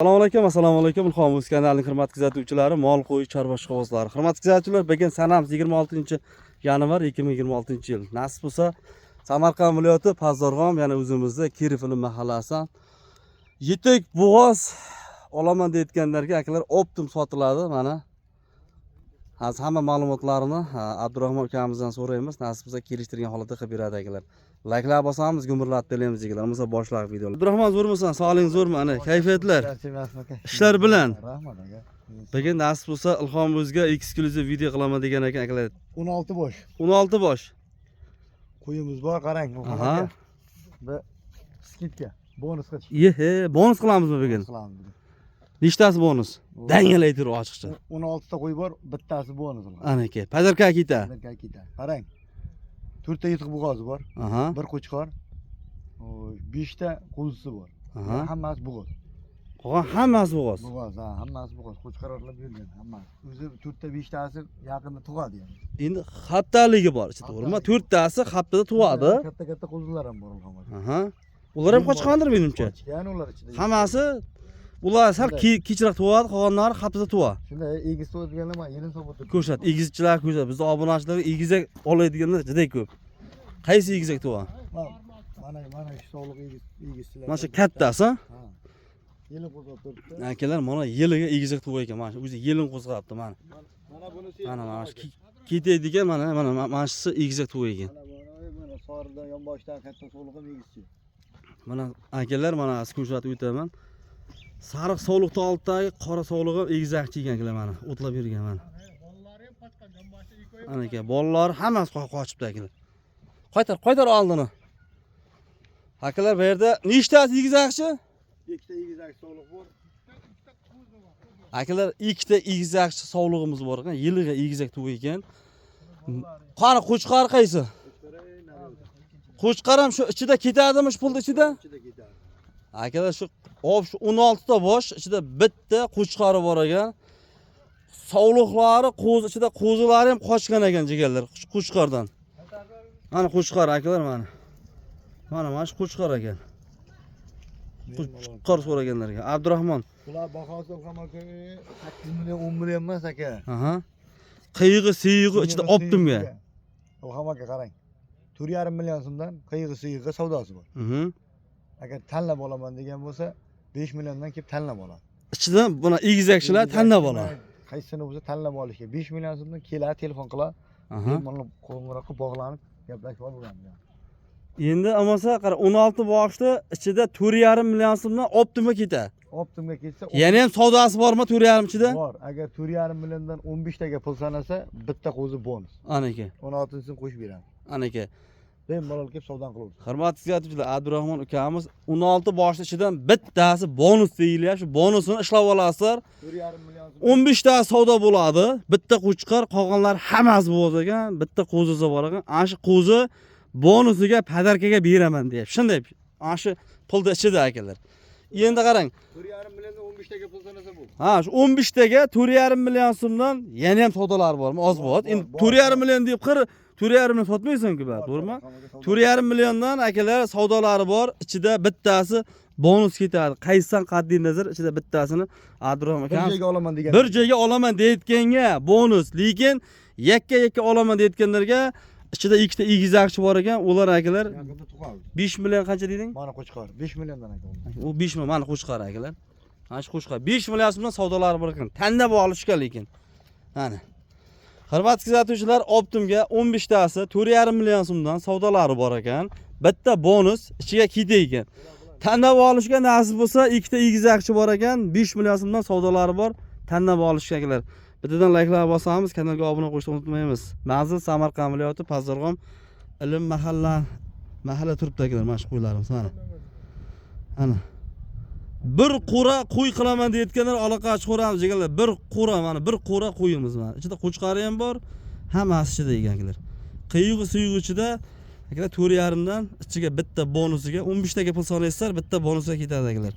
Assalomu alaykum. Ilhom o'z kanalining hurmatli kuzatuvchilari, mol qo'y chorva ishqibozlari. Hurmatli kuzatuvchilar, bugun sanamiz 26-yanvar 2026-yil. Nasib bo'lsa, Samarqand viloyati Pazarg'om, ya'ni o'zimizda Kirifili mahallasi. Yetik bo'g'oz olaman deyotganlarga akalar optim sotiladi. Mana hozir hamma ma'lumotlarini Abdurahmon akamizdan so'raymiz. Nasib bo'lsa, kelishtirgan holatda qilib beradi akalar. Like'lar bosamiz, gumurlatib deymiz deganlar. Biz boshlab videoni. Abdurahmon zo'rmisan? Sog'ling zo'rmi? Ana kayfiyatlar. Ishlar bilan. Rahmat aka. Bugun nasib bo'lsa Ilhom o'zga eksklyuziv video qilaman degan ekan akalar. 16 bosh. 16 bosh. Qo'yimiz bor, qarang. Aha. Bir skidka, bonusga chiqdi. Yehe, bonus qilamizmi bugun? Qilamiz. Nechtasi bonus? Dangalay tur ochiqcha. 16 ta qo'y bor, bittasi bonus. Ana aka, pazarka keta. Qarang. 4 ta yetiq bo'g'ozi bor. Aha. Bir qo'chqor. 5 ta qo'zisi bor. Aha. Hammasi bo'g'oz. Qolgan hammasi bo'g'oz. Bo'g'oz, ha, hammasi bo'g'oz. Qo'chqorlar bergan, hammasi. O'zi 4 ta 5 tasi yaqinda tug'adi yani. Endi haftaligi bor, to'g'rimi? 4 tasi haftada tug'adi. Katta qo'zilar ham bor Ilhom aka. Aha. Ular ham qochqandir menimcha. Ya'ni ular ichida. Hammasi ular sal kechroq tug'adi, qolganlari haftada tug'adi. Shunday egiz to'yganlar men yilin so'botib. Ko'rsat, egizchilar ko'rsat. Bizning obunachilar egizak oladiganlar juda ko'p. Qaysi egizak tug'adi? Mana shu sog'liq egizchilar. Mana shu kattasi, ha? Yilin qo'zg'ab turibdi. Akalar mana yiliga egizak tug'ay ekan. Mana shu o'zi yilin qo'zg'abdi mana. Mana bunisi. Mana shu ketaydigan mana shu egizak tug'ay ekan. Mana soridan yonboshdan katta sog'liqim egizchi. Mana akalar mana ko'rsatib o'taman. Sariq sog'liqda oltidagi qora sog'lig'i egizakchi ekan akalar mana. O'tlab yurgan mana. Bolalar ham qochgan, yonboshda ikkovi. Ana aka, bolalar hammasi qochibdi akalar. Qaytar oldini. Akalar bu yerda nechtasi egizakchi? Ikkita egizak sog'liq bor. Akalar ikkita egizakchi sog'lig'imiz bor ekan. Yiliga egizak tug'ay ekan. Qani qo'chqar qaysi? Qo'chqar ham shu ichida ketadimi, shu pulning ichida? Ichida ketadi. Akalar shu 16 ta bosh ichida bitta qo'chqari bor ekan. Sog'liqlari qo'zi ichida qo'zilari ham qochgan ekan jigarlar qo'chqardan. Mana qo'chqar akalar mana. Mana shu qo'chqar ekan. Qo'chqar so'raganlarga. Abdurahmon. Ular bahosi ham aka 8 million 10 million emas aka. Aha. Qiyig'i, siyig'i ichida optimga. Ilhom aka qarang. 4,5 million so'mdan qiyig'i, siyig'i savdosi bor. Agar tanlab olaman degan bo'lsa 5 milliondan kelib tanlab oladi. Ichidan buni egizakchilar tanlab oladi. Qaysini bo'lsa tanlab olishga 5 million so'mdan keladi, telefon qiladi. Aha. Mana qo'ng'iroqqa bog'lanib gaplashib olamiz. Endi amasa qara 16 boshda ichida 4,5 million so'mdan optimga ketadi. Optimga ketsa Yana ham savdosi bormi 4,5 ichida? bor. Agar 4,5 milliondan 15 taga pul sanasa, bitta qo'zi bonus. Ana aka. 16-sini qo'shib beramiz. Ana aka. Bemalol kelib savdo qilamiz. Hurmatli kuzatuvchilar, Abdurahmon ukamiz 16 boshli ichidan bittasi bonus deyilyapti. Shu bonusini ishlab olasizlar. 4,5 million 15 ta savdo bo'ladi. Bitta qo'chqar, qolganlar hammasi bo'ladi ekan. Bitta qo'zisi bor ekan. Ana shu qo'zi bonusiga padarkaga beraman deyapti. Shunday. Ana shu pulda ichida akalar. Endi qarang. 4,5 milliondan 15 taga pul sanasa bu. Ha, shu 15 taga 4,5 million so'mdan yana ham savdolar bormi? Oz bo'ladi. Endi 4,5 million deb 4,5 million sotmaysan-ku, to'g'rimi? 4,5 milliondan akalar savdolari bor. Ichida bittasi bonus ketadi. Qaysidan qat'iy nazar ichida bittasini Abdurahmon Bir akam joyga olaman degan. bir joyga olaman deyotganga bonus, lekin yakka olaman deyotganlarga ichida ikkita egizakchi bor ekan. Ular akalar Yaqinda tug'adi. 5 million qancha deding? Mana qo'chqor 5 milliondan aka. U 5 million mana qo'chqar akalar. Mana shu qo'chqar 5 million so'mdan savdolari bor ekan. Tanlab olishgan lekin. Mana. Hurmatli kuzatuvchilar, optimga 15 tasi 4,5 million so'mdan savdolari bor ekan. Bitta bonus ichiga ketay ekan. Tanlab olishga nasib bo'lsa, ikkita egizakchi bor ekan, 5 million so'mdan savdolari bor. Tanlab olishga akalar. Bittadan like'lar bosamiz, kanalga obuna bo'lishni unutmaymiz. Manzil Samarqand viloyati Pazarg'om ilm mahalla turibdilar mana shu qo'ylarimiz mana. Ana. Bir qo'ra qo'y qilaman deyotganlar aloqa chiqaramiz deganlar. Bir qo'ra mana bir qo'ra qo'yimiz mana. Ichida qo'chqari ham bor, hammasi ichida ekanlar. Qiyig'i suyug'i ichida akalar 4,5 dan ichiga bitta bonusiga 15 taga pul so'raysizlar, bitta bonusiga ketadi akalar.